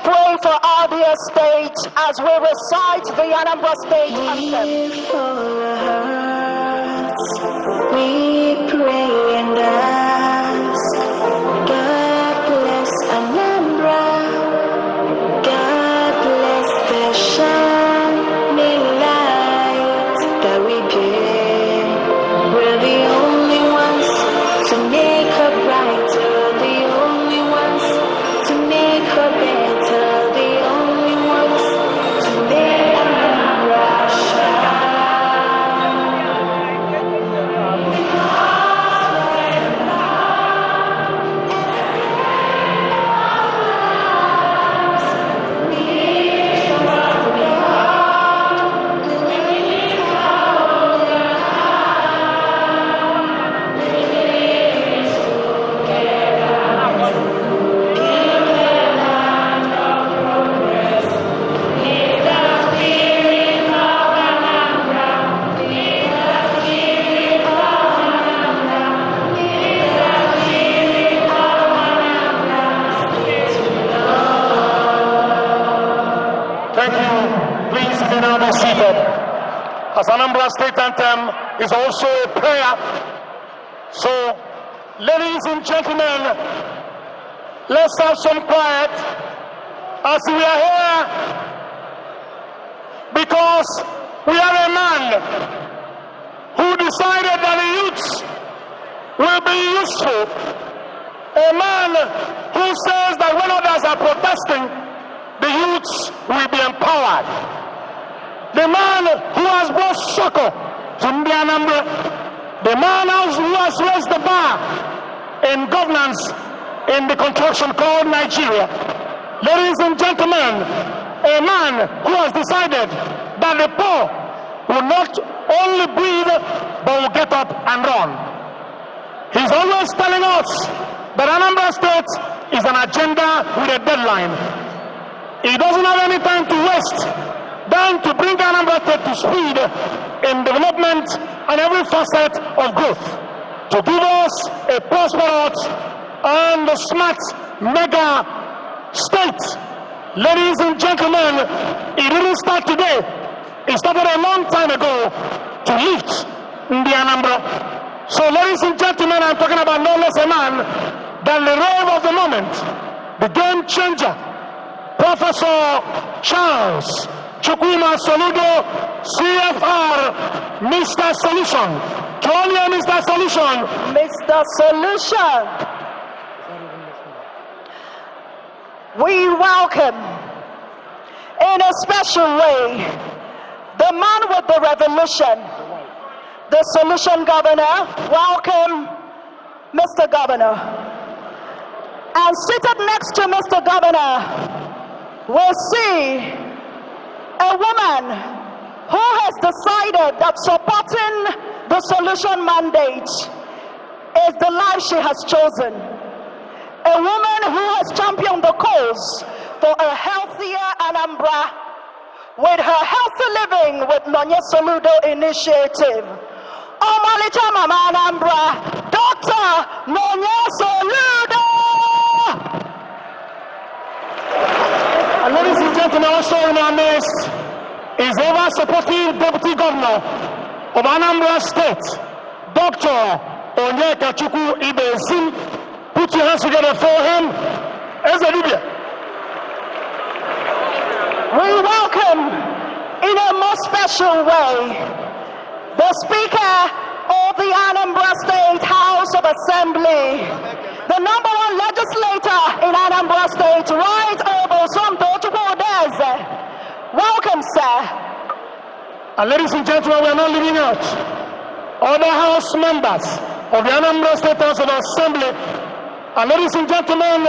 pray for our dear state as we recite the Anambra State anthem. We pray and ask, God bless Anambra, God bless the shining light that we give. We're the only ones to make her brighter, the only ones to make her better, the only ones to make Anambra shine. Thank you. Please be now be seated. As Anambra State Anthem is also a prayer. So, ladies and gentlemen, let's have some quiet as we are here because we have a man who decided that the youths will be useful. A man who says that when others are protesting, the youths will be empowered. The man who has brought succor to Anambra, the man who has raised the bar in governance in the contraction called Nigeria. Ladies and gentlemen, a man who has decided that the poor will not only breathe, but will get up and run. He's always telling us that Anambra State is an agenda with a deadline. He doesn't have any time to waste than to bring Anambra State to speed in development and every facet of growth, to give us a prosperous and smart mega state. Ladies and gentlemen, it didn't start today. It started a long time ago to lift the Anambra. So ladies and gentlemen, I'm talking about no less a man than the rave of the moment, the game changer, Professor Charles Chukwuma Soludo, CFR, Mr. Solution. To all you, Mr. Solution. Mr. Solution, we welcome in a special way the man with the revolution, the Solution Governor. Welcome, Mr. Governor. And seated next to Mr. Governor, we'll see a woman who has decided that supporting the Solution mandate is the life she has chosen. A woman who has championed the cause for a healthier Anambra with her healthy living with Nonye Soludo initiative. Omalicha Mama Anambra, Dr. Nonye Soludo! And ladies and gentlemen, also in our midst is ever supportive Deputy Governor of Anambra State, Dr. Onyekachukwu Ibezim. Put your hands together for him. We welcome in a most special way the Speaker of the Anambra State House of Assembly, the #1 legislator in Anambra State, right over Somto Chukwudeze. Welcome, sir. And ladies and gentlemen, we are not leaving out other House members of the Anambra State House of Assembly. And ladies and gentlemen,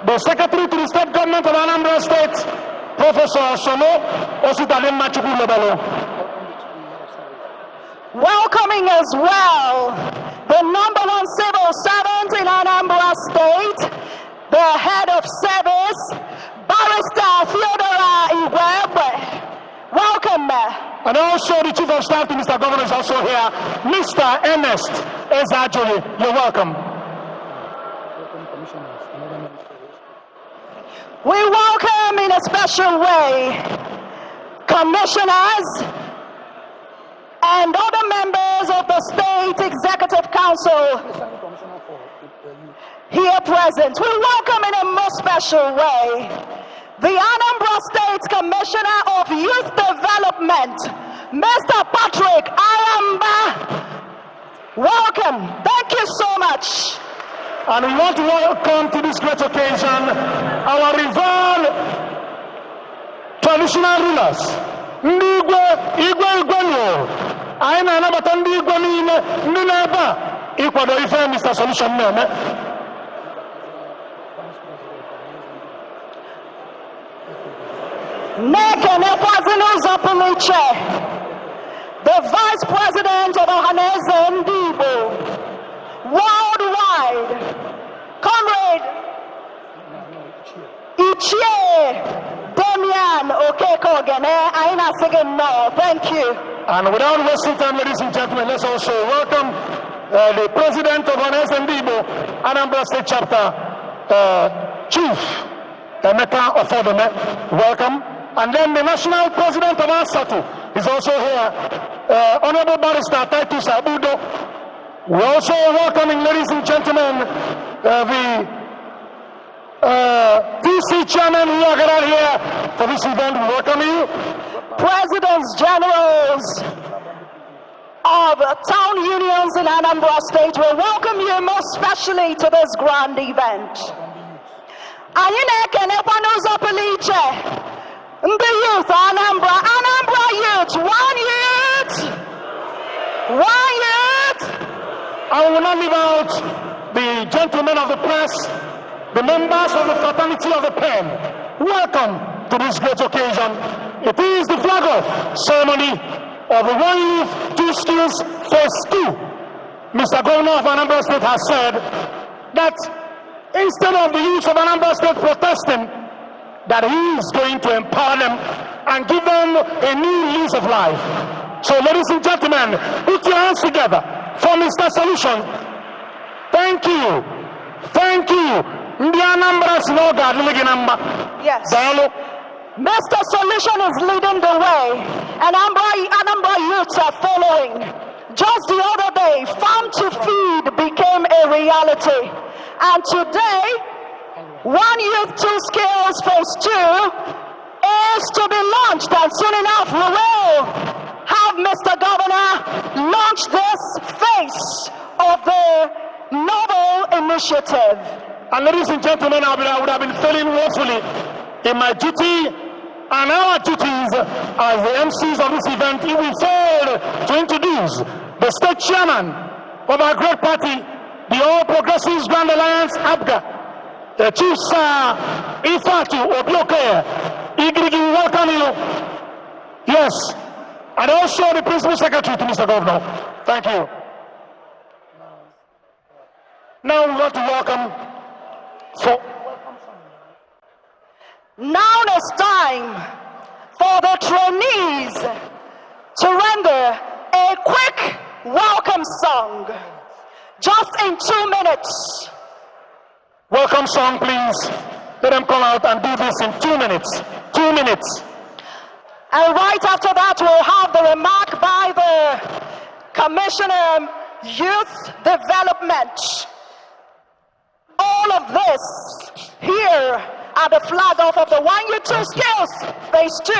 the Secretary to the State Government of Anambra State, Professor Sono Ositalim Machukwulebalo. Welcoming as well the #1 civil servant in Anambra State, the head of service, Barrister Theodora Iwebe. Welcome, Mayor. And also the Chief of Staff to Mr. Governor is also here, Mr. Ernest Ezajoli. You're welcome. We welcome in a special way commissioners and other members of the State Executive Council here present. We welcome in a most special way the Anambra State Commissioner of Youth Development, Mr. Patrick Ayamba. Welcome. Thank you so much. And we want to welcome to this great occasion our revered traditional rulers. Ndị igwe nyo. Anyị na-anabata ndị igwe niile ndị na-ebe a ịkwado ife Mr. Solution na-eme. Nekenekwazi n'ụzọ pụrụ iche, the Vice President of Ohaneze Ndị Igbo worldwide, Comrade Ichie Damian Okeke-Ogene. I na-asị gị nnọọ. Thank you. And without wasting time, ladies and gentlemen, let's also welcome the President of Ohaneze Ndị Igbo, Anambra State Chapter, Chief Emeka Ofodome. Welcome. And then the National President of ASATU is also here, Honorable Barrister Titus Abudo. We're also welcoming, ladies and gentlemen, the DC Chairman who are gathered here for this event. We welcome you. Presidents Generals of town unions in Anambra State, we welcome you most especially to this grand event. Anyị na-ekenekwa n'ụzọ pụrụ iche ndị youth Anambra youth, one youth. I will not leave out the gentlemen of the press, the members of the fraternity of the pen. Welcome to this great occasion. It is the flag off ceremony of the One Youth, Two Skills Phase 2. Mr. Governor of Anambra State has said that instead of the youth of Anambra State protesting, that he is going to empower them and give them a new lease of life. So, ladies and gentlemen, put your hands together for Mr. Solution. Thank you. Thank you. Yes. Mr. Solution is leading the way, and Anambra youths are following. Just the other day, Farm to Feed became a reality. And today, One Youth, Two Skills Phase 2 is to be launched, and soon enough we will have Mr. Governor launch this phase of the novel initiative. And ladies and gentlemen, I would have been failing woefully in my duty and our duties as the MCs of this event if we failed to introduce the state chairman of our great party, the All Progressives Grand Alliance, ABGA, the Chief Sir Ifatu Obioke. Igrigi, welcome you. Yes. And also the Principal Secretary to Mr. Governor. Thank you. Now we want to welcome. Now it's time for the trainees to render a quick welcome song, just in 2 minutes. Welcome song, please. Let them come out and do this in 2 minutes. 2 minutes. And right after that, we'll have the remark by the Commissioner Youth Development. All of this here at the flag off of the One Youth, Two Skills Phase 2.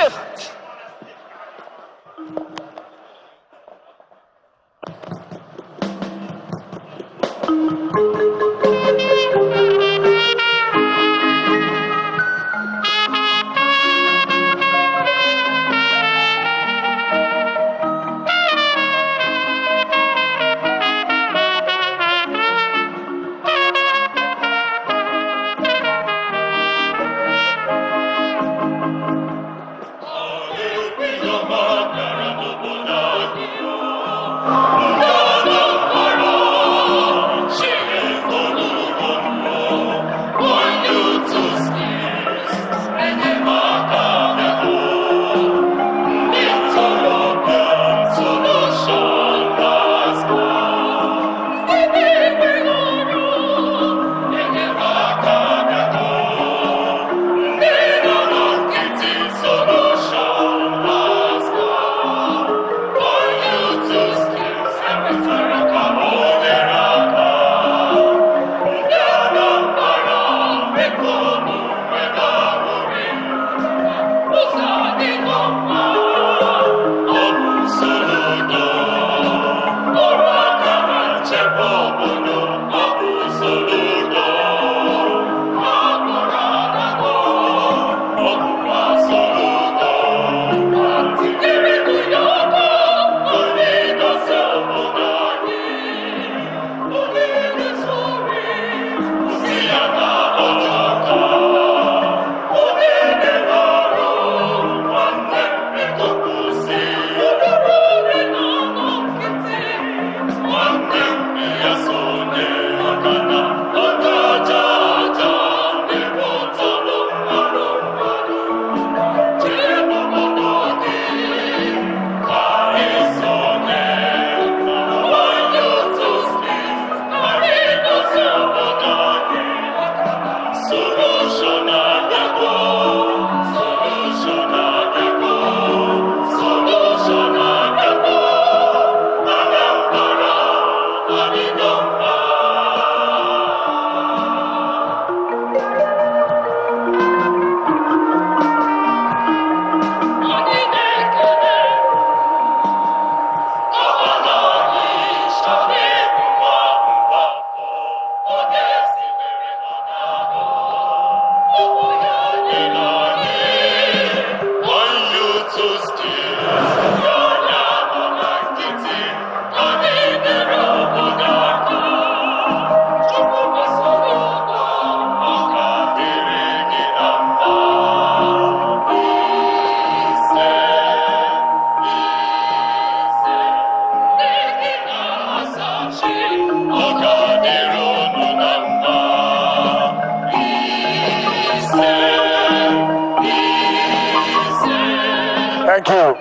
you.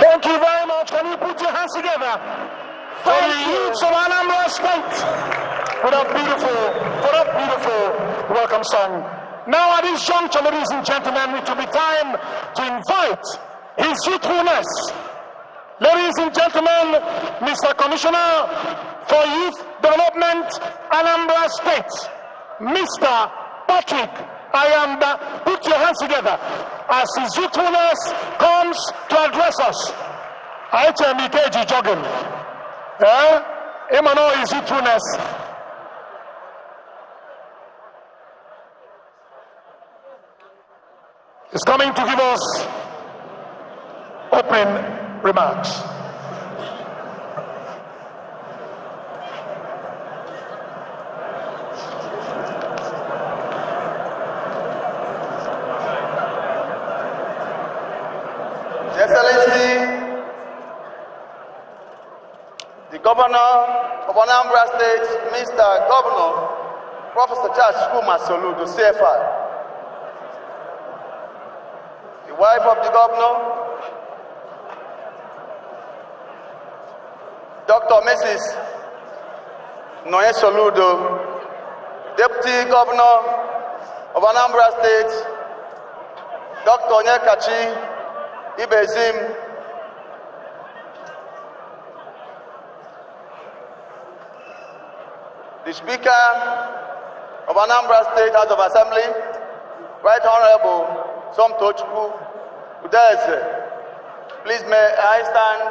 Thank you very much. Can you put your hands together for the youths of Anambra State for that beautiful welcome song. Now at this juncture, ladies and gentlemen, it will be time to invite His Youthfulness. Ladies and gentlemen, Mr. Commissioner for Youth Development, Anambra State, Mr. Patrick Ayamba, put your hands together as His Youthfulness comes to address us. HMEKG jogging. Emmanuel His Youthfulness. Is coming to give us opening remarks. Excellency, the Governor of Anambra State, Mr. Governor, Professor Charles Soludo, CFI, the wife of the Governor, Dr. Mrs. Noye Soludo, Deputy Governor of Anambra State, Dr. Onyekachi Ibezim, the Speaker of Anambra State House of Assembly, Right Honorable Somtochukwu Udeze. Please may I stand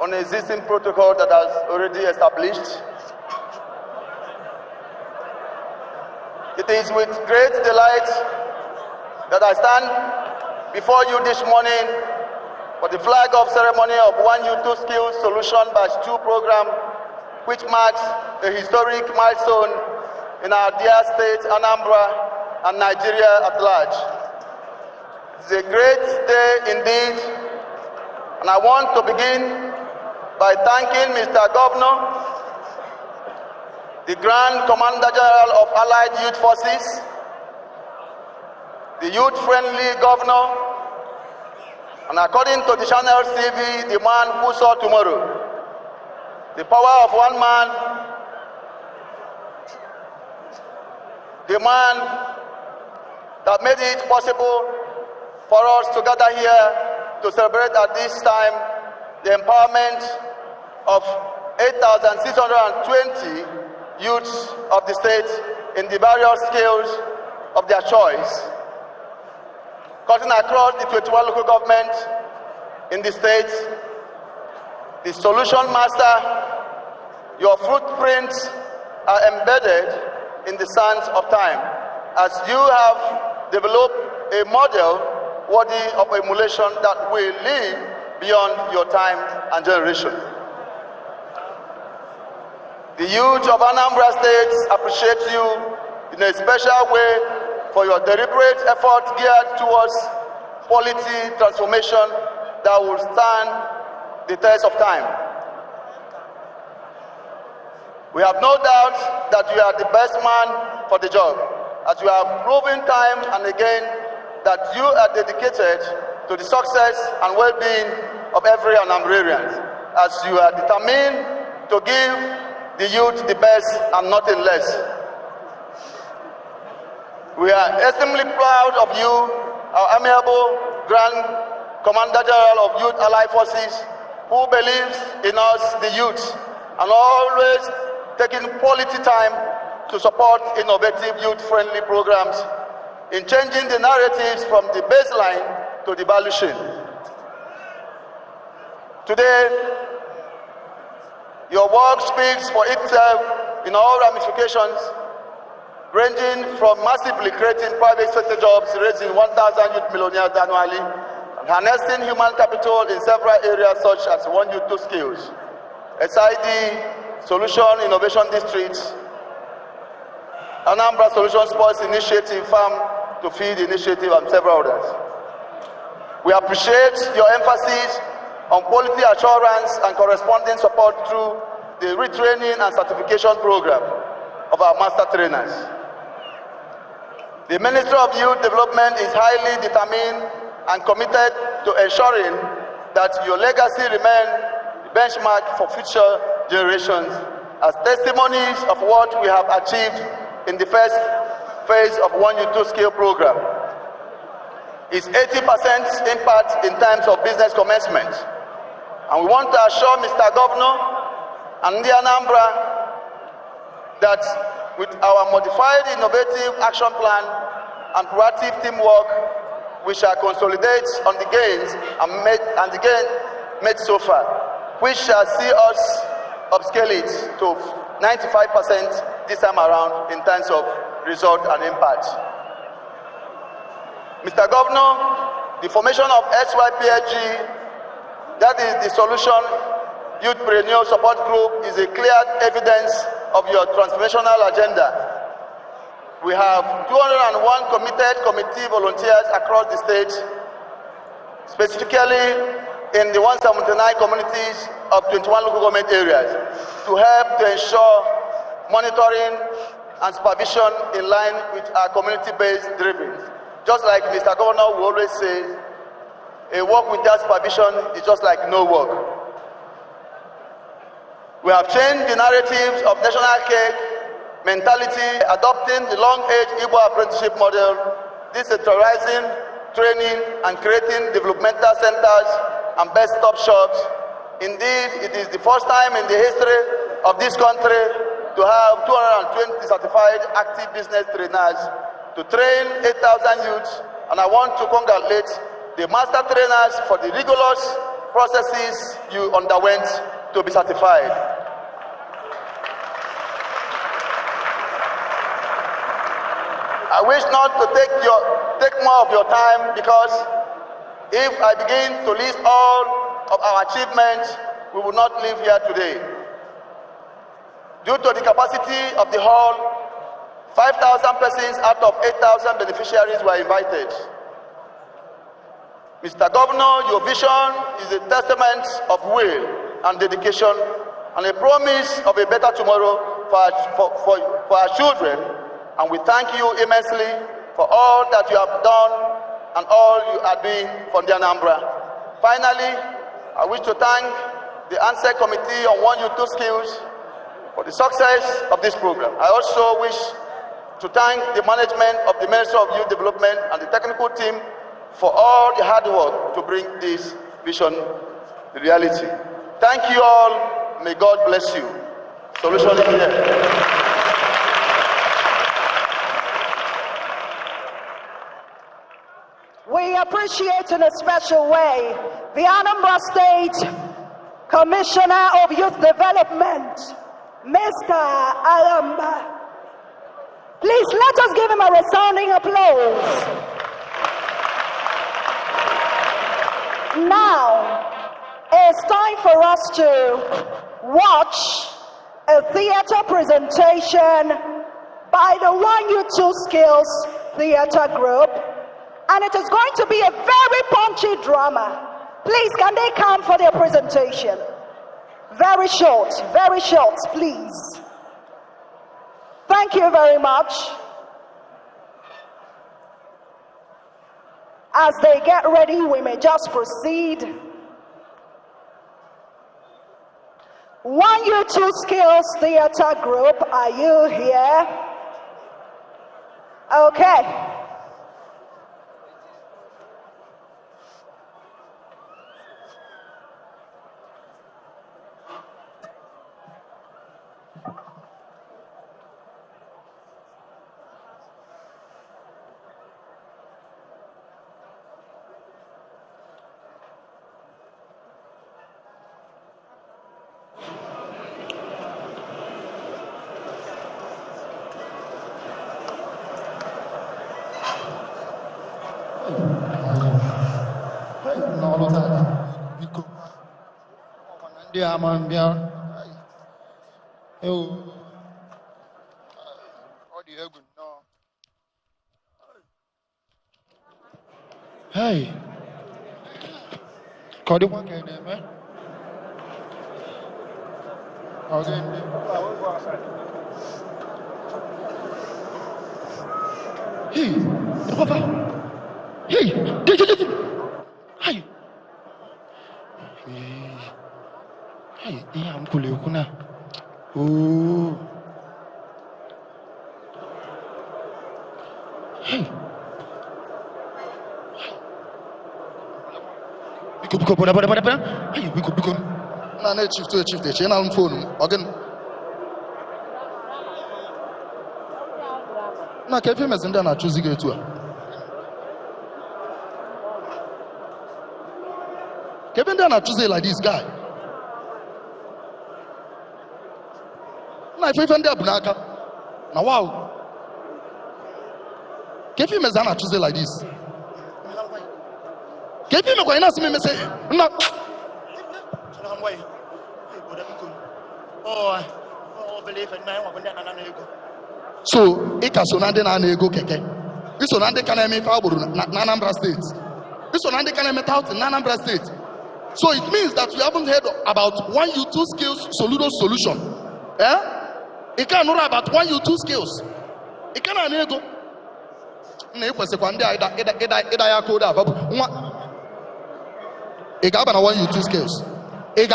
on the existing protocol that has already established. It is with great delight that I stand before you this morning for the flag off ceremony of One Youth Two Skills Solution Batch 2 program, which marks a historic milestone in our dear state, Anambra, and Nigeria at large. It's a great day indeed, and I want to begin by thanking Mr. Governor, the Grand Commander General of Allied Youth Forces, the youth-friendly governor, and according to the Channel TV, the man who saw tomorrow. The power of one man, the man that made it possible for us to gather here to celebrate at this time the empowerment of 8,620 youths of the state in the various skills of their choice, cutting across the 21 local governments in the state. The solution master, your footprints are embedded in the sands of time as you have developed a model worthy of emulation that will live beyond your time and generation. The youth of Anambra State appreciate you in a special way for your deliberate effort geared towards quality transformation that will stand the test of time. We have no doubt that you are the best man for the job, as you have proven time and again that you are dedicated to the success and well-being of every Anambrarian, as you are determined to give the youth the best and nothing less. We are extremely proud of you, our amiable Grand Commander General of Youth Allied Forces, who believes in us, the youth, and always taking quality time to support innovative youth-friendly programs in changing the narratives from the baseline to the value chain. Today, your work speaks for itself in all ramifications, ranging from massively creating private sector jobs, raising 1,000 youth millionaires annually, and harnessing human capital in several areas such as One Youth Two Skills, SID, Solution Innovation Districts, Anambra Solution Sports Initiative, Farm to Feed Initiative, and several others. We appreciate your emphasis on quality assurance and corresponding support through the retraining and certification program of our master trainers. The Ministry of Youth Development is highly determined and committed to ensuring that your legacy remains the benchmark for future generations as testimonies of what we have achieved in the first phase of One Youth Two Skill program. Is 80% impact in terms of business commencement. And we want to assure Mr. Governor and the Anambra that with our modified innovative action plan and proactive teamwork, we shall consolidate on the gains and the gain made so far, which shall see us upscale it to 95% this time around in terms of result and impact. Mr. Governor, the formation of SYPHG, that is the Solution Youthpreneur Support Group, is a clear evidence of your transformational agenda. We have 201 committed committee volunteers across the state, specifically in the 179 communities of 21 local government areas, to help to ensure monitoring and supervision in line with our community-based driven. Just like Mr. Governor will always say, a work without supervision is just like no work. We have changed the narratives of national cake mentality, adopting the long-age Igbo apprenticeship model, decentralizing training and creating developmental centers and best-stop shops. Indeed, it is the first time in the history of this country to have 220 certified active business trainers to train 8,000 youths, and I want to congratulate the master trainers for the rigorous processes you underwent to be certified. I wish not to take more of your time, because if I begin to list all of our achievements, we will not live here today. Due to the capacity of the hall, 5,000 persons out of 8,000 beneficiaries were invited. Mr. Governor, your vision is a testament of will and dedication and a promise of a better tomorrow for our children, and we thank you immensely for all that you have done and all you are doing for the Anambra. Finally, I wish to thank the ANSEC Committee on One Youth Two Skills for the success of this program. I also wish to thank the management of the Ministry of Youth Development and the technical team for all the hard work to bring this vision to reality. Thank you all. May God bless you. Solution is here. We appreciate in a special way the Anambra State Commissioner of Youth Development, Mr. Alamba. Please let us give him a resounding applause. Now, it's time for us to watch a theater presentation by the One Youth Two Skills Theater Group, and it is going to be a very punchy drama. Please, can they come for their presentation? Very short, please. Thank you very much. As they get ready, we may just proceed. One Youth Two Skills Theater Group, are you here? Okay. Hey, Cody, what can I Okay. Hey, Papa. Hey, Hey. Hey, I'm cool. Oh. Hey. Biko. Hey, biko. Na chief to chief te chena on phone. Again. Na kefi mezinda na choose get to. Kevin then I choose like this guy. Na if even there bunaka. Na wow. Kefi mezana choose like this. Kefi me kwa ina sime me say na so ika sonande na ego keke. This sonande kana me fa obodo na Anambra State. This sonande kana me out in Anambra State. So it means that you haven't heard about 1 U2 skills Soludo solution. Eh? It can't know about 1 U2 skills. It can't ego. Na ekwese kwa ndị ida ya code ababu nwa ị ga-aba na 1 U2 skills ị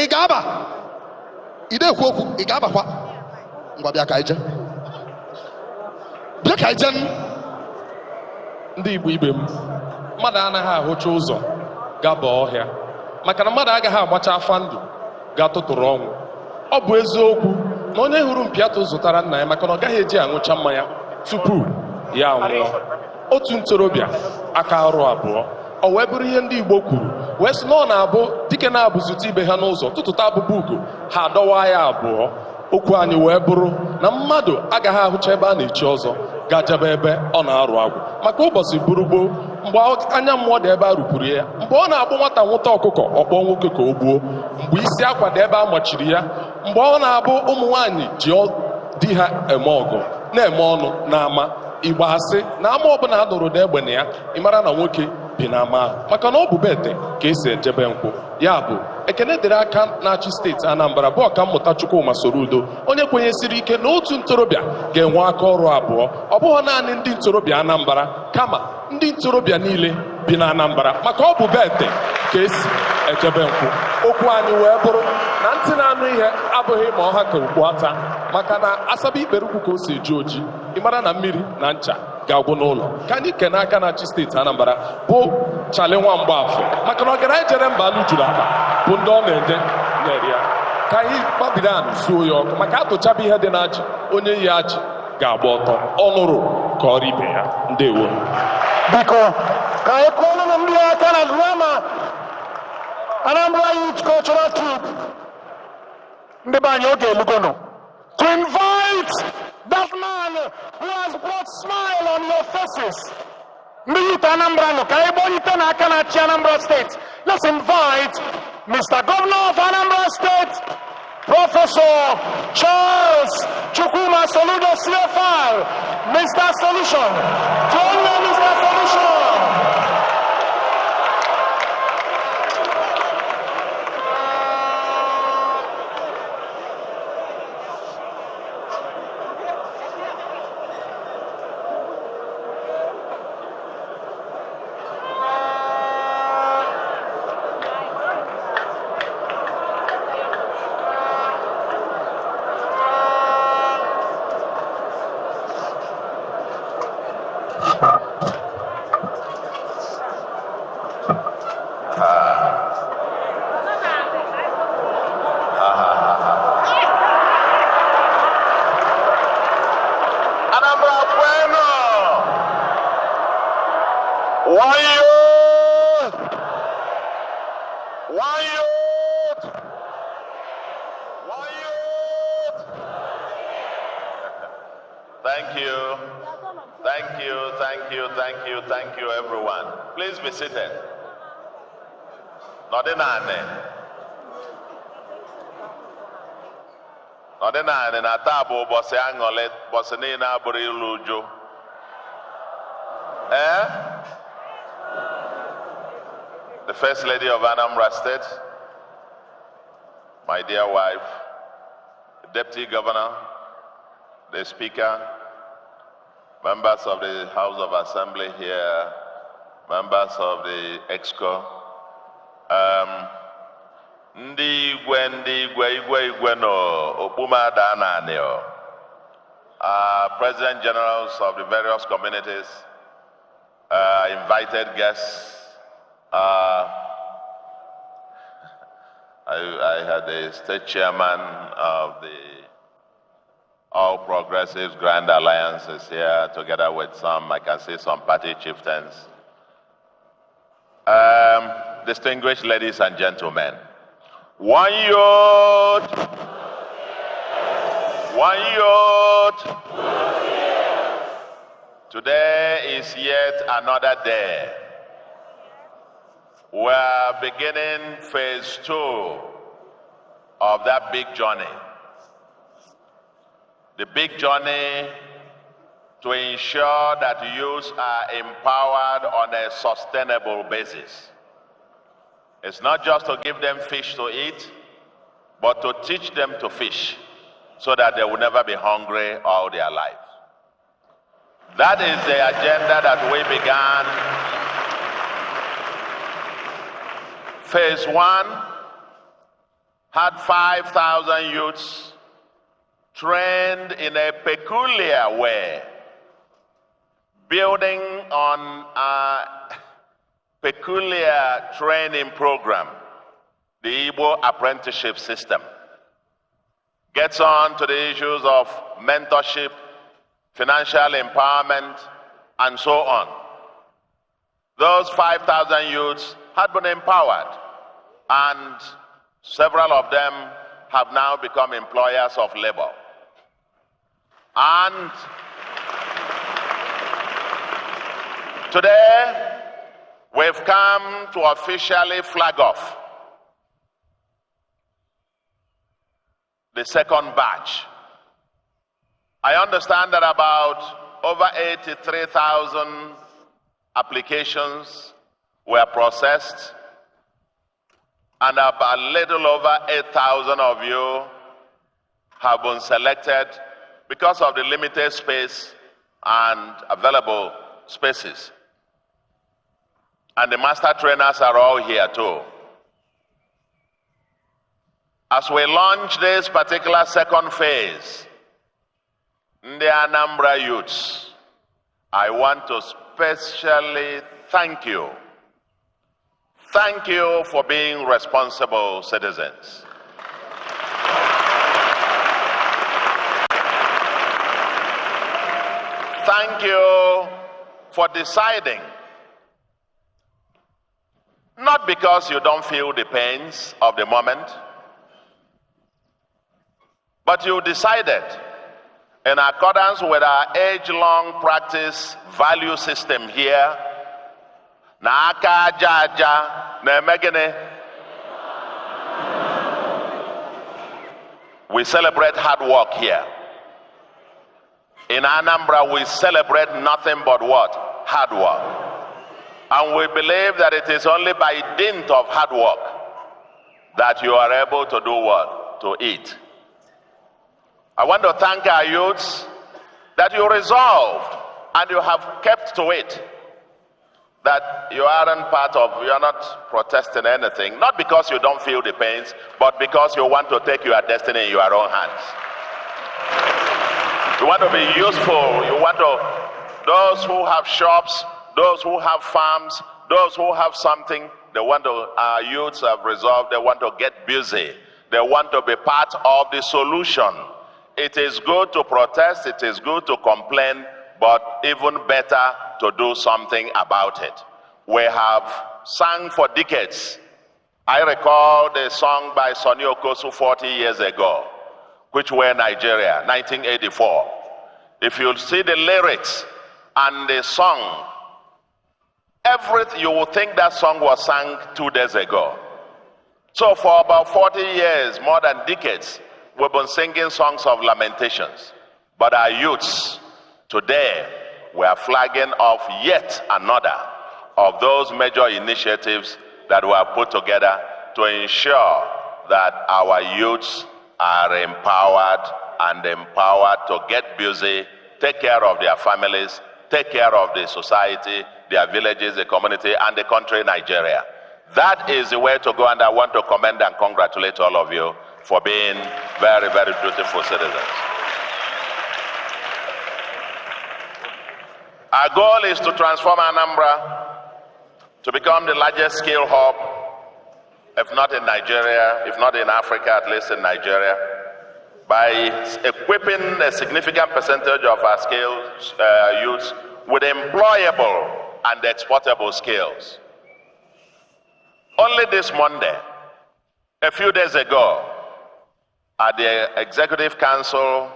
ga-aba ide ekwu okwu ị ga-abakwa ngwa bịa ka ije ndị Igbo ibe m mmadụ anaghị ahụcha ụzọ gaba ọhịa maka na mmadụ agaghị agbacha afa ndụ ga-atụtụrụ ọnwụ ọ bụ eziokwu na onye hụrụ mpiatụ zụtara nna ya maka na ọ gaghị eji aṅụcha mmanya tupu ya nwụọ otu ntorobịa aka arụ abụọ o wee bụrụ ihe ndị Igbo kwuru wee sị na ọ na-abụ dike na-abụzute ibe ha n'ụzọ tụtụta abụbụ ugo ha adọwa ya abụọ okwu anyị wee bụrụ na mmadụ agaghị ahụcha ebe a na-echi ọzọ gajebe ebe ọ na-arụ agwụ maka ụbọchị buru gboo mgbe anya mmụọ dị ebe a rụpụrụ ya mgbe ọ na-agbụ nwata nwụta ọkụkọ ọkpọ nwoke ka o gbuo mgbe isi akwa dị ebe a machiri ya mgbe ọ na-abụ ụmụ nwaanyị ji di ha eme ọgụ na-eme ọnụ n'ama Igbo asị na ama ọbụla ha nụrụ n'egbe na ya ị mara na nwoke bi n'ama ahụ maka na ọ bụ bete ka esi ejebe nkwụ ya bụ ekene dịrị aka na-achị steeti Anambra bụ ọkammụta Chukwuma Soludo onye kwenyesiri ike na otu ntorobịa ga-enwe aka ọrụ abụọ ọ bụghị naanị ndị ntorobịa Anambra kama ndị ntorobịa niile bi na Anambra maka ọ bụ bete ka esi ejebe nkwụ okwu anyị wee bụrụ na ntị na-anụ ihe abụghị ma ọha ka ugbu ata maka na asaba ikpere ukwu ka o si eji oji ị mara na mmiri na ncha ga-agwụ n'ụlọ ka anyị kene aka na-achị steeti Anambra bụ Chale Nwamgbafọ maka na ọgaranya jere mba anụ juru akpa bụ ndị ọ na-ede nyere ya ka anyị gbabiri anụ suo ya ọkụ maka atụchabụ ihe dị na ajị onye yi ajị ga-agba ọtọ ọnụrụ ka ọrụ ibe ya ndewo biko ka anyị kụọrọ ndị aka na drama Anambra Youth Cultural Troupe ndị be anyị oge elugono to invite that man who has brought smile on your faces. Ndị youth Anambra nọ ka anyị gbonyite n'aka na-achị Anambra State. Let's invite Mr. Governor of Anambra State, Professor Charles Chukwuma Soludo CFR, Mr. Solution. Join me, Mr. Solution. Thank you, everyone. Please be seated. Nọdịnanị na taa bụ ụbọchị aṅụrị ụbọchị niile abụrụ ilu uju. The First Lady of Anambra State, my dear wife, Deputy Governor, the Speaker, members of the House of Assembly here, members of the EXCO, ndị igwe no okpuma danani President Generals of the various communities, invited guests. I had the state chairman of the All Progressives Grand Alliance is here, together with some, I can see some party chieftains. Distinguished ladies and gentlemen, one youth, today is yet another day. We're beginning phase 2 of that big journey. The big journey to ensure that youths are empowered on a sustainable basis. It's not just to give them fish to eat, but to teach them to fish so that they will never be hungry all their lives. That is the agenda that we began. Phase 1 had 5,000 youths trained in a peculiar way, building on a peculiar training program, the Igbo apprenticeship system. Gets on to the issues of mentorship, financial empowerment, and so on. Those 5,000 youths had been empowered, and several of them have now become employers of labor. And today, we've come to officially flag off the second batch. I understand that about over 83,000 applications were processed, and about a little over 8,000 of you have been selected because of the limited space and available spaces. And the master trainers are all here too. As we launch this particular second phase, the Anambra youths, I want to specially thank you. Thank you for being responsible citizens. Thank you for deciding, not because you don't feel the pains of the moment, but you decided, in accordance with our age-long practice value system here, na aka aja aja na emegene. We celebrate hard work here. In Anambra, we celebrate nothing but what? Hard work. And we believe that it is only by dint of hard work that you are able to do what? To eat. I want to thank our youths that you resolved and you have kept to it. That you aren't part of, you are not protesting anything, not because you don't feel the pains, but because you want to take your destiny in your own hands. You want to be useful. You want to, those who have shops, those who have farms, those who have something, they want to, our youths have resolved, they want to get busy. They want to be part of the solution. It is good to protest, it is good to complain, but even better to do something about it. We have sung for decades. I recall the song by Sonny Okosu 40 years ago, which were Nigeria, 1984. If you see the lyrics and the song, everything, you will think that song was sung 2 days ago. So for about 40 years, more than decades, we've been singing songs of lamentations. But our youths, today, we are flagging off yet another of those major initiatives that were put together to ensure that our youths are empowered to get busy, take care of their families, take care of the society, their villages, the community, and the country, Nigeria. That is the way to go, and I want to commend and congratulate all of you for being very, very dutiful citizens. Our goal is to transform Anambra to become the largest skill hub, if not in Nigeria, if not in Africa, at least in Nigeria, by equipping a significant percentage of our skills youths with employable and exportable skills. Only this Monday, a few days ago, at the Executive Council,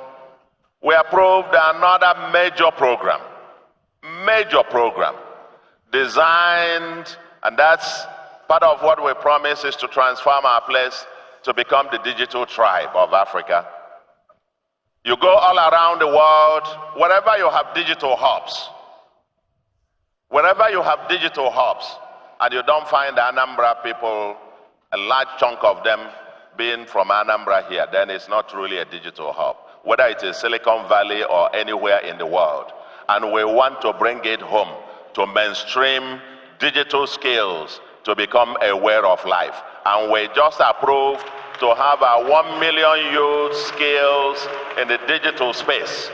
we approved another major program designed, and that's part of what we promise, is to transform our place to become the digital tribe of Africa. You go all around the world, wherever you have digital hubs, and you don't find Anambra people, a large chunk of them being from Anambra here, then it's not truly a digital hub, whether it is Silicon Valley or anywhere in the world. And we want to bring it home to mainstream digital skills to become a way of life. And we just approved to have our 1 million youth skills in the digital space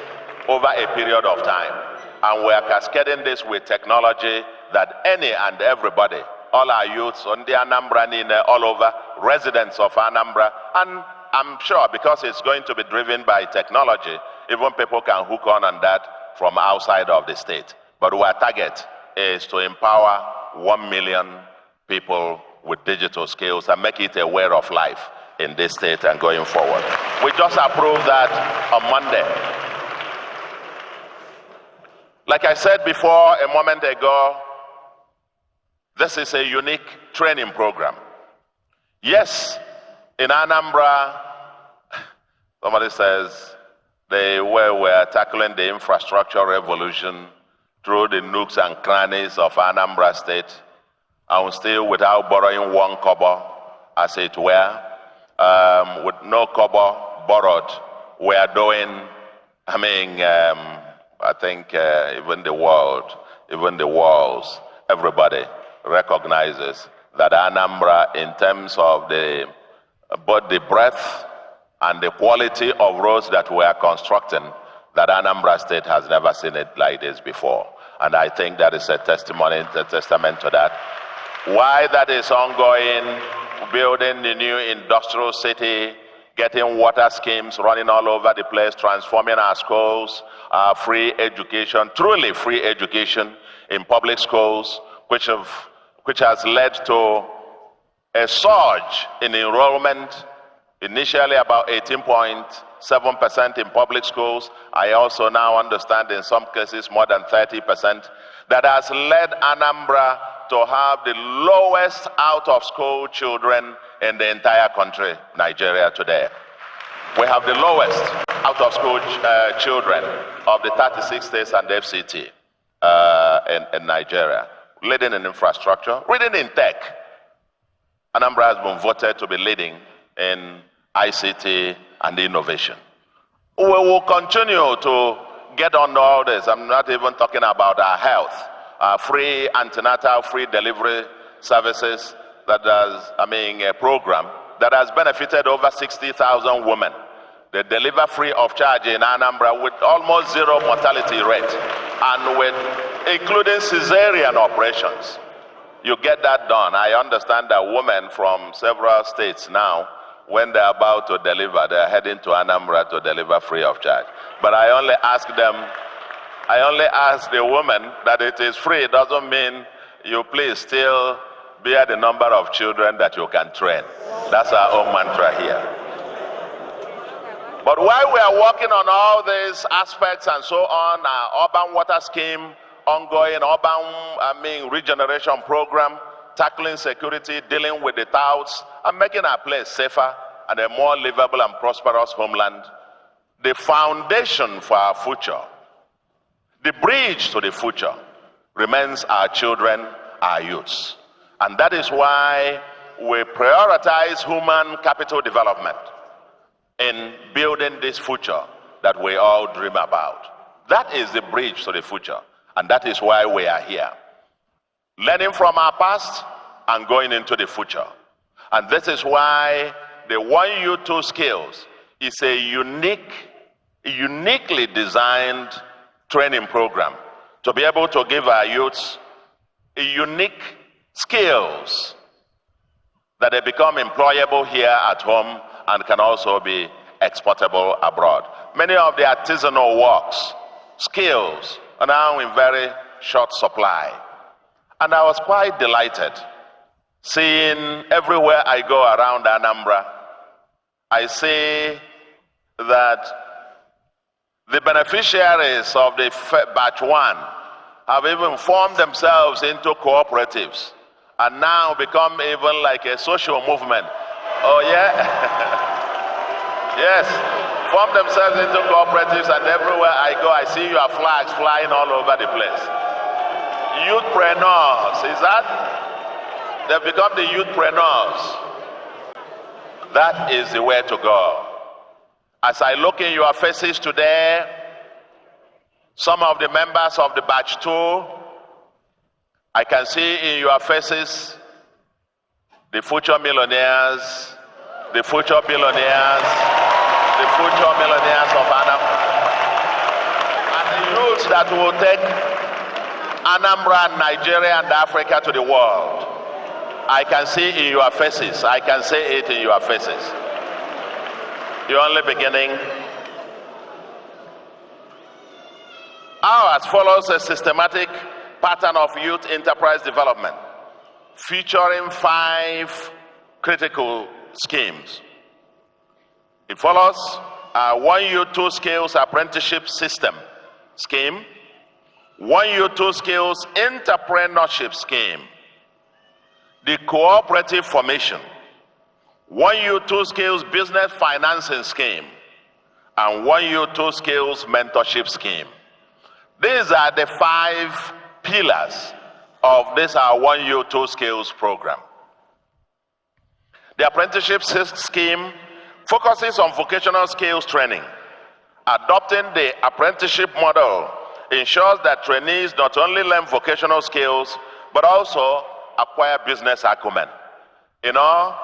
over a period of time. And we are cascading this with technology that any and everybody, all our youths on the Anambra, all over, residents of Anambra, and I'm sure because it's going to be driven by technology, even people can hook on that from outside of the state. But our target is to empower 1 million people with digital skills and make it a way of life in this state and going forward. We just approved that on Monday. Like I said before a moment ago, this is a unique training program. Yes, in Anambra, somebody says we're tackling the infrastructure revolution through the nooks and crannies of Anambra State, and still without borrowing one kobo, as it were, with no kobo borrowed. We are doing, I think even the world, everybody recognizes that Anambra, in terms of both the breadth and the quality of roads that we are constructing, that Anambra State has never seen it like this before. And I think that is a testament to that. Why that is ongoing, building the new industrial city, getting water schemes running all over the place, transforming our schools, free education, truly free education in public schools, which has led to a surge in enrollment, initially about 18.7% in public schools. I also now understand in some cases more than 30%. That has led Anambra to have the lowest out-of-school children in the entire country, Nigeria, today. We have the lowest out-of-school children of the 36 states and FCT in Nigeria. Leading in infrastructure, leading in tech. Anambra has been voted to be leading in ICT and innovation. We will continue to get on all this. I'm not even talking about our health. Free antenatal, free delivery services, that has, a program that has benefited over 60,000 women. They deliver free of charge in Anambra with almost zero mortality rate, and with including cesarean operations. You get that done. I understand that women from several states now, when they're about to deliver, they're heading to Anambra to deliver free of charge. But I only ask the woman that it is free. It doesn't mean you please still bear the number of children that you can train. That's our own mantra here. But while we are working on all these aspects and so on, our urban water scheme, ongoing urban regeneration program, tackling security, dealing with the touts, and making our place safer and a more livable and prosperous homeland, the foundation for our future, the bridge to the future, remains our children, our youths. And that is why we prioritize human capital development. in building this future that we all dream about. That is the bridge to the future, and that is why we are here. Learning from our past and going into the future. And this is why the 1U2 skills is a uniquely designed training program to be able to give our youths unique skills that they become employable here at home and can also be exportable abroad. Many of the artisanal works, skills, are now in very short supply. And I was quite delighted seeing everywhere I go around Anambra, I see that the beneficiaries of the batch 1 have even formed themselves into cooperatives and now become even like a social movement. Oh yeah? Yes, form themselves into cooperatives, and everywhere I go I see your flags flying all over the place. Youthpreneurs, is that? They've become the youthpreneurs. That is the way to go. As I look in your faces today, some of the members of the batch 2, I can see in your faces the future millionaires, the future billionaires, the future millionaires of Anambra, and the youths that will take Anambra, Nigeria, and Africa to the world. I can see in your faces. I can say it in your faces. You're only beginning. Ours follows a systematic pattern of youth enterprise development, featuring 5 critical schemes. It follows a 1U2 skills apprenticeship system scheme, 1U2 skills entrepreneurship scheme, the cooperative formation, 1U2 skills business financing scheme, and 1U2 skills mentorship scheme. These are the 5 pillars of this our 1U2 skills program. The apprenticeship scheme focuses on vocational skills training. Adopting the apprenticeship model ensures that trainees not only learn vocational skills, but also acquire business acumen. You know,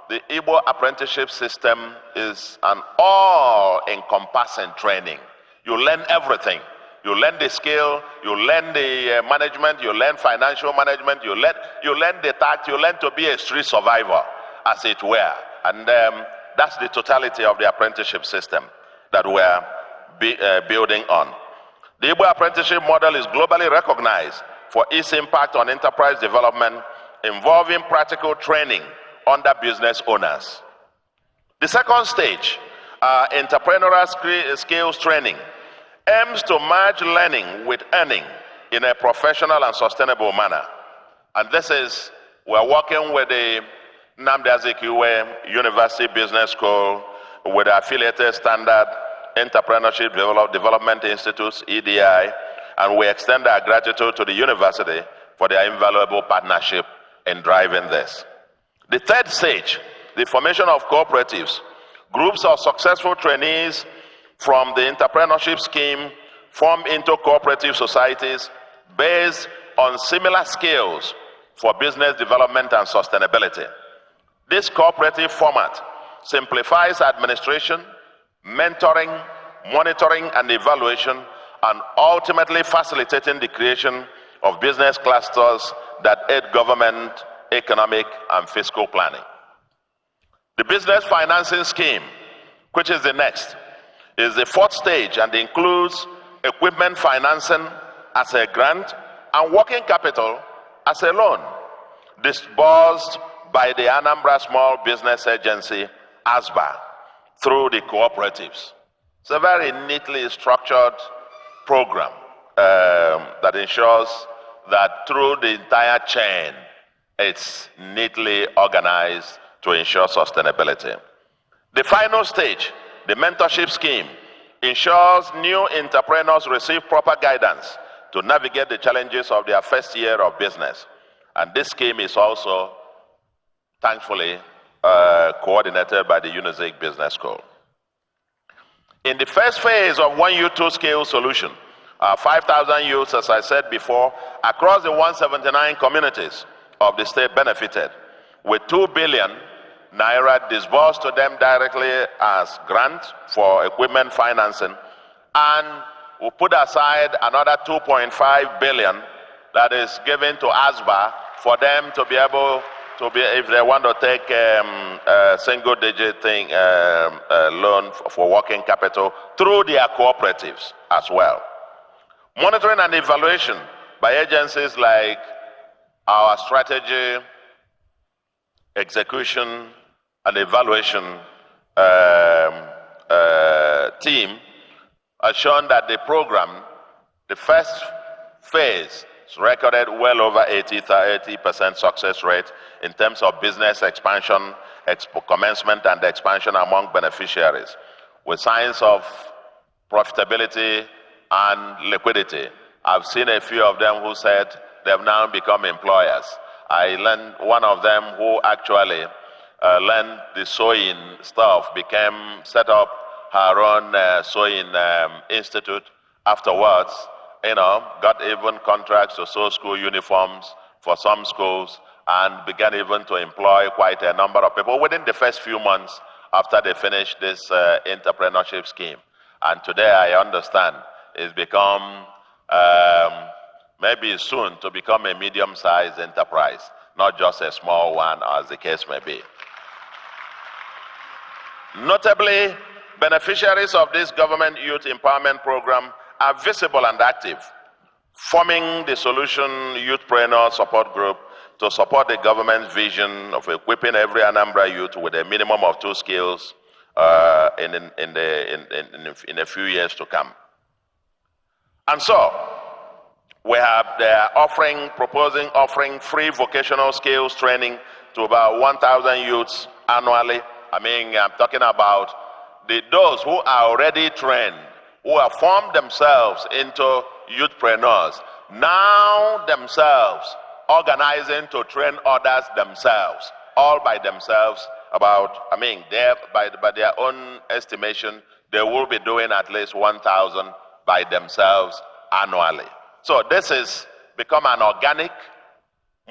the Igbo apprenticeship system is an all-encompassing training. You learn everything. You learn the skill, you learn the management, you learn financial management, you learn the tact, you learn to be a street survivor, as it were. And that's the totality of the apprenticeship system that we're building on. The Igbo apprenticeship model is globally recognized for its impact on enterprise development, involving practical training under business owners. The second stage, entrepreneurial skills training, aims to merge learning with earning in a professional and sustainable manner. And this is, we're working with the Nnamdi Azikiwe University Business School, with the affiliated Standard Entrepreneurship Development Institutes, EDI, and we extend our gratitude to the university for their invaluable partnership in driving this. The third stage, the formation of cooperatives. Groups of successful trainees from the entrepreneurship scheme form into cooperative societies based on similar skills for business development and sustainability. This cooperative format simplifies administration, mentoring, monitoring, and evaluation, and ultimately facilitating the creation of business clusters that aid government, economic, and fiscal planning. The business financing scheme, which is the next, is the fourth stage and includes equipment financing as a grant and working capital as a loan, disbursed by the Anambra Small Business Agency, ASBA, through the cooperatives. It's a very neatly structured program that ensures that through the entire chain, it's neatly organized to ensure sustainability. The final stage, the mentorship scheme, ensures new entrepreneurs receive proper guidance to navigate the challenges of their first year of business. And this scheme is also, thankfully, coordinated by the Unizik Business School. In the first phase of One Youth, Two Skills solution, 5,000 youths, as I said before, across the 179 communities of the state benefited, with 2 billion naira disbursed to them directly as grant for equipment financing, and we put aside another 2.5 billion that is given to ASBA for them to be able to be, if they want to take a single-digit loan for working capital through their cooperatives as well. Monitoring and evaluation by agencies like our strategy, execution, and evaluation team has shown that the program, the first phase, recorded well over 80% success rate in terms of business expansion, commencement and expansion among beneficiaries, with signs of profitability and liquidity. I've seen a few of them who said they've now become employers. I learned one of them who actually learned the sewing stuff, set up her own sewing institute afterwards. Got even contracts to sew school uniforms for some schools, and began even to employ quite a number of people within the first few months after they finished this entrepreneurship scheme. And today I understand it's become, maybe soon, to become a medium-sized enterprise, not just a small one, as the case may be. Notably, beneficiaries of this government youth empowerment program are visible and active, forming the Solution Youthpreneur Support Group to support the government's vision of equipping every Anambra youth with a minimum of 2 skills in a few years to come. And so, we have proposing offering free vocational skills training to about 1,000 youths annually. I mean, I'm talking about those who are already trained, who have formed themselves into youthpreneurs, now themselves organizing to train others themselves, all by themselves. By their own estimation, they will be doing at least 1,000 by themselves annually. So this has become an organic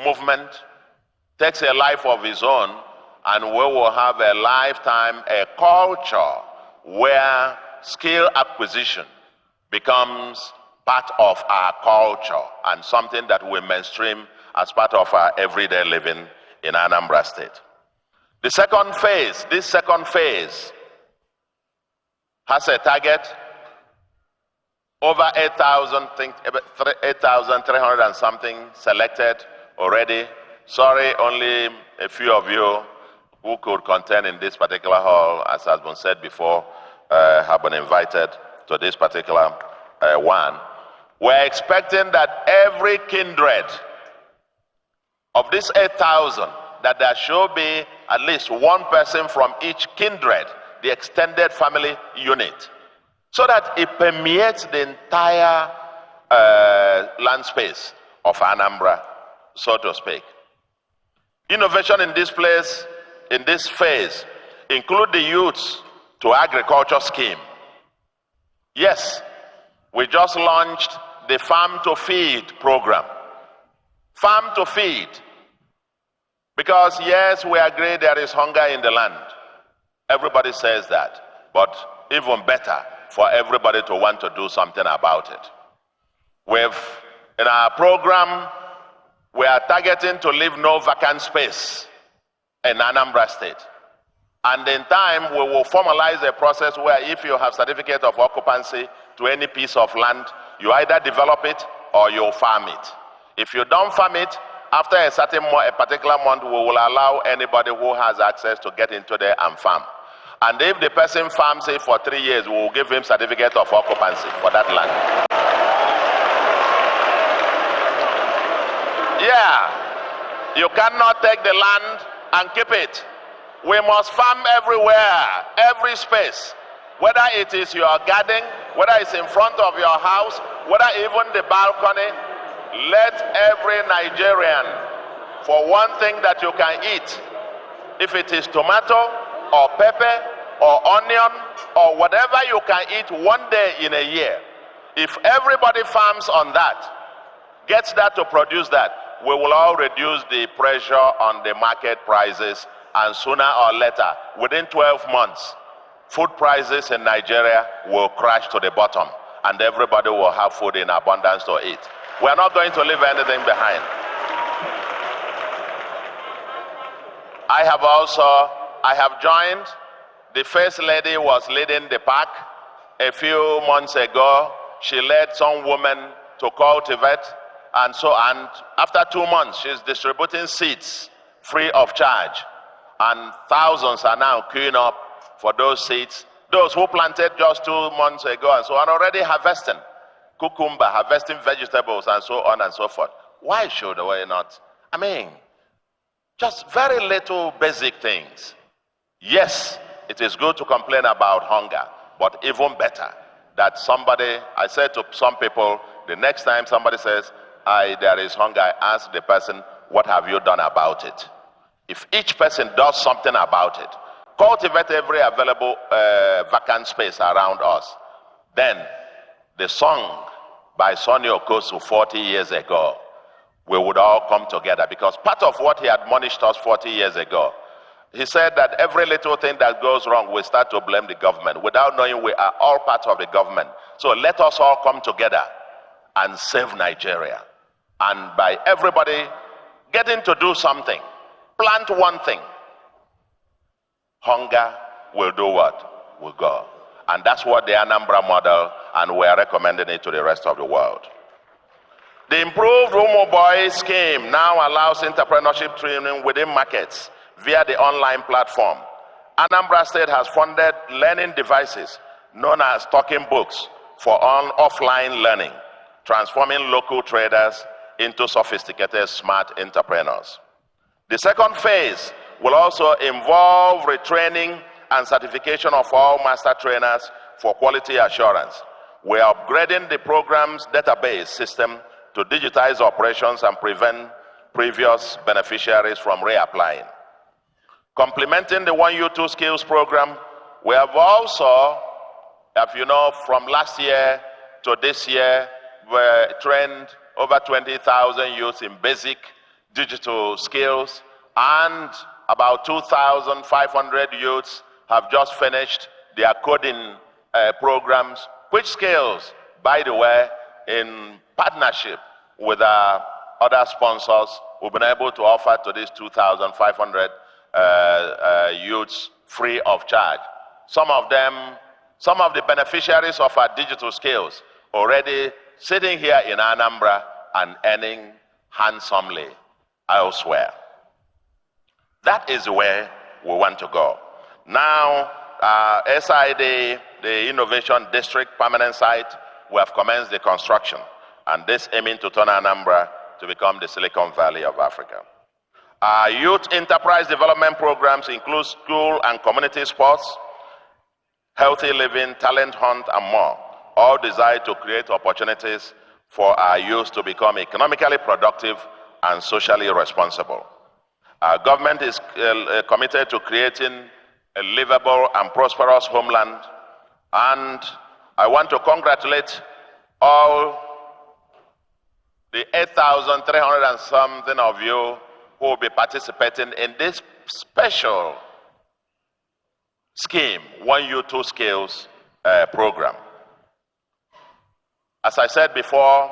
movement, takes a life of its own, and we will have a lifetime, a culture where skill acquisition becomes part of our culture and something that we mainstream as part of our everyday living in Anambra State. This second phase has a target over 8,300 and something selected already. Sorry, only a few of you who could contend in this particular hall, as has been said before, have been invited to this particular one. We're expecting that every kindred of this 8,000, that there should be at least one person from each kindred, the extended family unit, so that it permeates the entire land space of Anambra, so to speak. Innovation in this phase, include the youths to agriculture scheme. Yes, we just launched the Farm to Feed program. Farm to Feed. Because yes, we agree there is hunger in the land. Everybody says that. But even better, for everybody to want to do something about it. In our program, we are targeting to leave no vacant space in Anambra State. And in time, we will formalize a process where if you have certificate of occupancy to any piece of land, you either develop it or you farm it. If you don't farm it, after a particular month, we will allow anybody who has access to get into there and farm. And if the person farms it for 3 years, we will give him certificate of occupancy for that land. Yeah, you cannot take the land and keep it. We must farm everywhere, every space, whether it is your garden, whether it's in front of your house, whether even the balcony. Let every Nigerian, for one thing that you can eat, if it is tomato or pepper or onion or whatever you can eat one day in a year, if everybody farms on that, gets that to produce that, we will all reduce the pressure on the market prices, and sooner or later, within 12 months, food prices in Nigeria will crash to the bottom and everybody will have food in abundance to eat. We're not going to leave anything behind. I have joined. The First Lady was leading the pack. A few months ago, she led some women to cultivate, and after 2 months, she's distributing seeds free of charge. And thousands are now queuing up for those seeds. Those who planted just 2 months ago and so on, already harvesting cucumber, harvesting vegetables, and so on and so forth. Why should we not? I mean, just very little basic things. Yes, it is good to complain about hunger, but even better that somebody, I said to some people, the next time somebody says, there is hunger, I ask the person, what have you done about it? If each person does something about it, cultivate every available vacant space around us, then the song by Sonny Okosu 40 years ago, we would all come together, because part of what he admonished us 40 years ago, he said that every little thing that goes wrong, we start to blame the government without knowing we are all part of the government. So let us all come together and save Nigeria. And by everybody getting to do something, plant one thing, hunger will do what? Will go. And that's what the Anambra model, and we are recommending it to the rest of the world. The improved Umu Boy scheme now allows entrepreneurship training within markets via the online platform. Anambra State has funded learning devices known as talking books for offline learning, transforming local traders into sophisticated smart entrepreneurs. The second phase will also involve retraining and certification of all master trainers for quality assurance. We are upgrading the program's database system to digitize operations and prevent previous beneficiaries from reapplying. Complementing the 1U2 skills program, we have also, if you know, from last year to this year, we trained over 20,000 youths in basic digital skills, and about 2,500 youths have just finished their coding programs, which skills, by the way, in partnership with our other sponsors, we've been able to offer to these 2,500 youths free of charge. Some of the beneficiaries of our digital skills already sitting here in Anambra and earning handsomely elsewhere. That is where we want to go. Now, SID, the Innovation District permanent site, we have commenced the construction, and this aiming to turn Anambra to become the Silicon Valley of Africa. Our youth enterprise development programs include school and community sports, healthy living, talent hunt, and more, all designed to create opportunities for our youth to become economically productive and socially responsible. Our government is committed to creating a livable and prosperous homeland, and I want to congratulate all the 8,300 and something of you who will be participating in this special scheme, 1U2 Skills program. As I said before,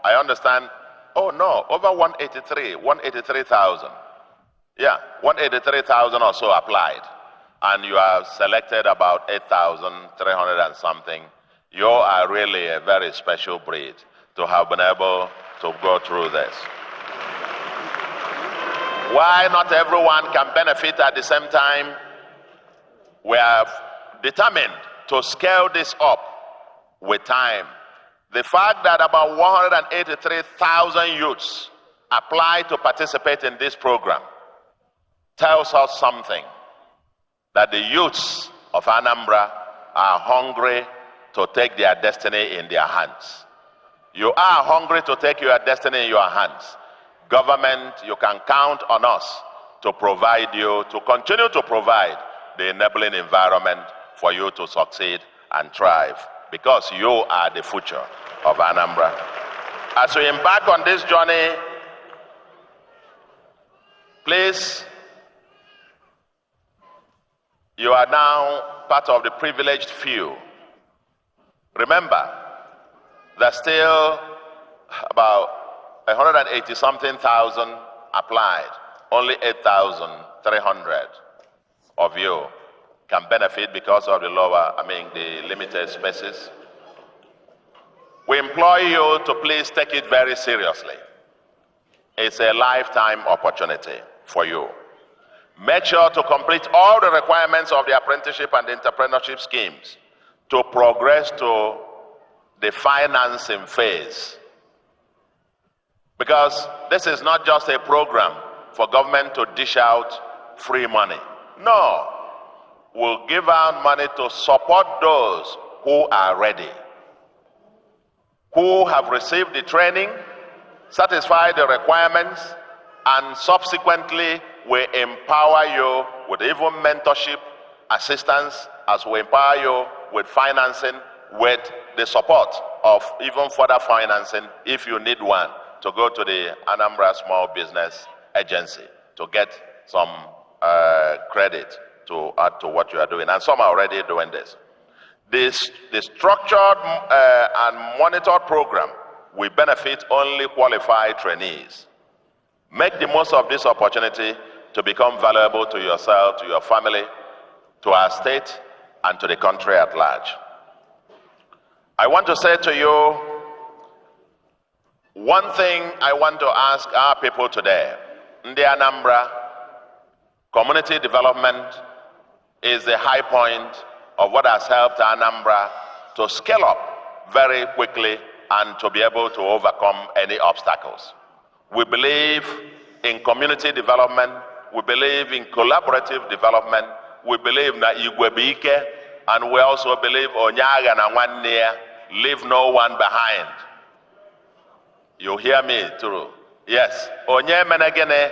I understand, oh no, over 183,000. Yeah, 183,000 or so applied, and you have selected about 8,300 and something. You are really a very special breed to have been able to go through this. Why not everyone can benefit at the same time? We have determined to scale this up with time. The fact that about 183,000 youths apply to participate in this program tells us something, that the youths of Anambra are hungry to take their destiny in their hands. You are hungry to take your destiny in your hands. Government, you can count on us to provide you, to continue to provide the enabling environment for you to succeed and thrive, because you are the future of Anambra. As we embark on this journey, please, you are now part of the privileged few. Remember, there's still about 180-something thousand applied. Only 8,300 of you can benefit because of the the limited spaces. We implore you to please take it very seriously. It's a lifetime opportunity for you. Make sure to complete all the requirements of the apprenticeship and entrepreneurship schemes to progress to the financing phase. Because this is not just a program for government to dish out free money. No, we'll give out money to support those who are ready, who have received the training, satisfy the requirements, and subsequently we empower you with even mentorship, assistance, as we empower you with financing, with the support of even further financing if you need one, to go to the Anambra Small Business Agency to get some credit to add to what you are doing. And some are already doing this. The structured and monitored program will benefit only qualified trainees. Make the most of this opportunity to become valuable to yourself, to your family, to our state, and to the country at large. I want to say to you, one thing I want to ask our people today. Ndi Anambra, community development is the high point of what has helped Anambra to scale up very quickly and to be able to overcome any obstacles. We believe in community development. We believe in collaborative development. We believe na Igwebike, and we also believe Onyaga na Nwanne, leave no one behind. You hear me too? Yes. Onye menegene,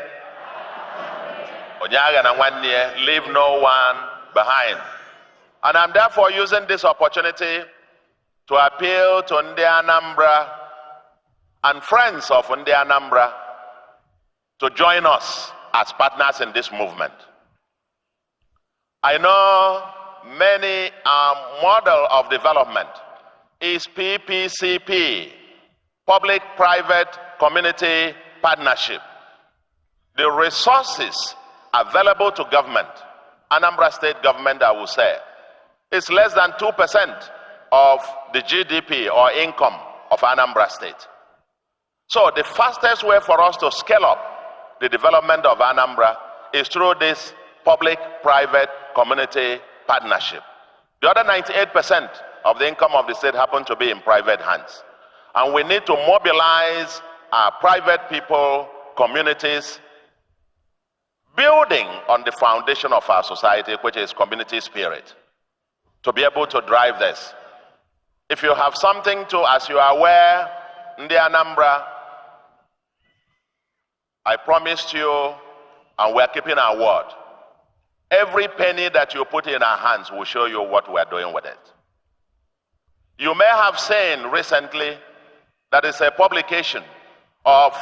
Onyaga na Nwanne, leave no one behind. And I'm therefore using this opportunity to appeal to Ndi Anambra and friends of Ndi Anambra to join us as partners in this movement. I know many model of development is PPCP, Public-Private Community Partnership. The resources available to government, Anambra State government, I will say, is less than 2% of the GDP or income of Anambra State. So the fastest way for us to scale up the development of Anambra is through this public-private community partnership. The other 98% of the income of the state happen to be in private hands. And we need to mobilize our private people, communities, building on the foundation of our society, which is community spirit, to be able to drive this. If you have something to, as you are aware, Ndi Anambra, I promised you, and we're keeping our word. Every penny that you put in our hands will show you what we're doing with it. You may have seen recently that is a publication of,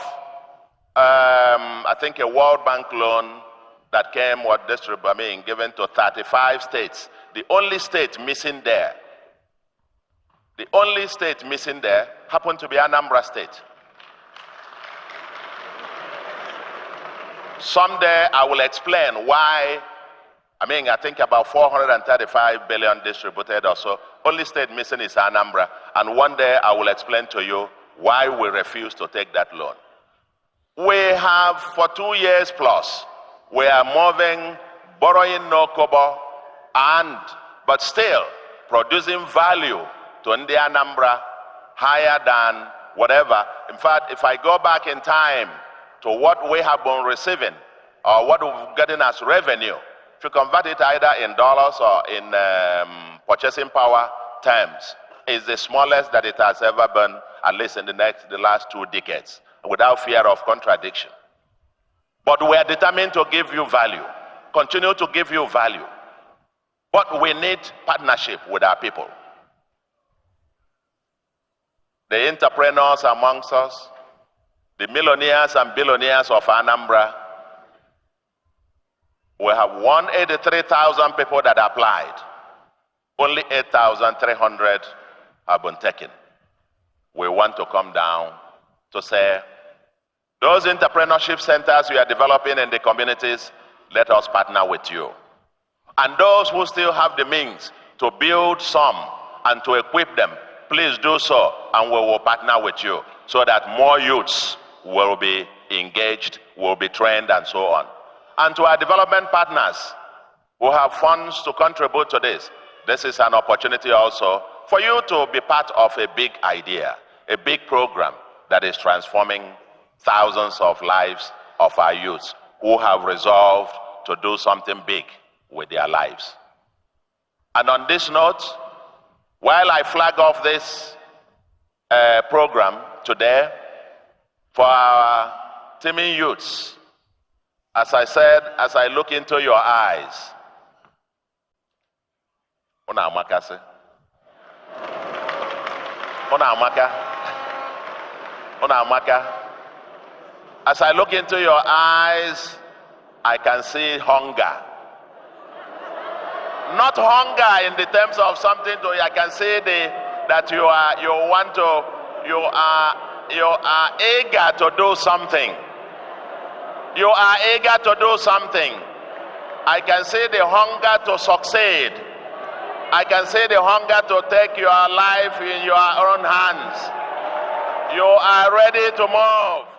I think, a World Bank loan that came, given to 35 states. The only state missing there, happened to be Anambra State. Someday I will explain why. I think about 435 billion distributed or so. Only state missing is Anambra. And one day I will explain to you why we refuse to take that loan. We have, for 2 years plus, we are moving, borrowing no kobo, but still producing value to Ndi Anambra higher than whatever. In fact, if I go back in time to what we have been receiving or what we're getting as revenue, if you convert it either in dollars or in purchasing power terms, is the smallest that it has ever been, at least in the last 2 decades, without fear of contradiction. But we are determined to give you value, continue to give you value. But we need partnership with our people. The entrepreneurs amongst us, the millionaires and billionaires of Anambra. We have 183,000 people that applied. Only 8,300 have been taken. We want to come down to say, those entrepreneurship centers we are developing in the communities, let us partner with you. And those who still have the means to build some and to equip them, please do so, and we will partner with you so that more youths will be engaged, will be trained, and so on. And to our development partners who have funds to contribute to this, this is an opportunity also for you to be part of a big idea, a big program that is transforming thousands of lives of our youths who have resolved to do something big with their lives. And on this note, while I flag off this program today for our teeming youths, as I said, as I look into your eyes, Una Amaka say, Una Amaka, Una Amaka. As I look into your eyes, I can see hunger. Not hunger in the terms of something to, I can see that you are eager to do something. You are eager to do something. I can see the hunger to succeed. I can see the hunger to take your life in your own hands. You are ready to move.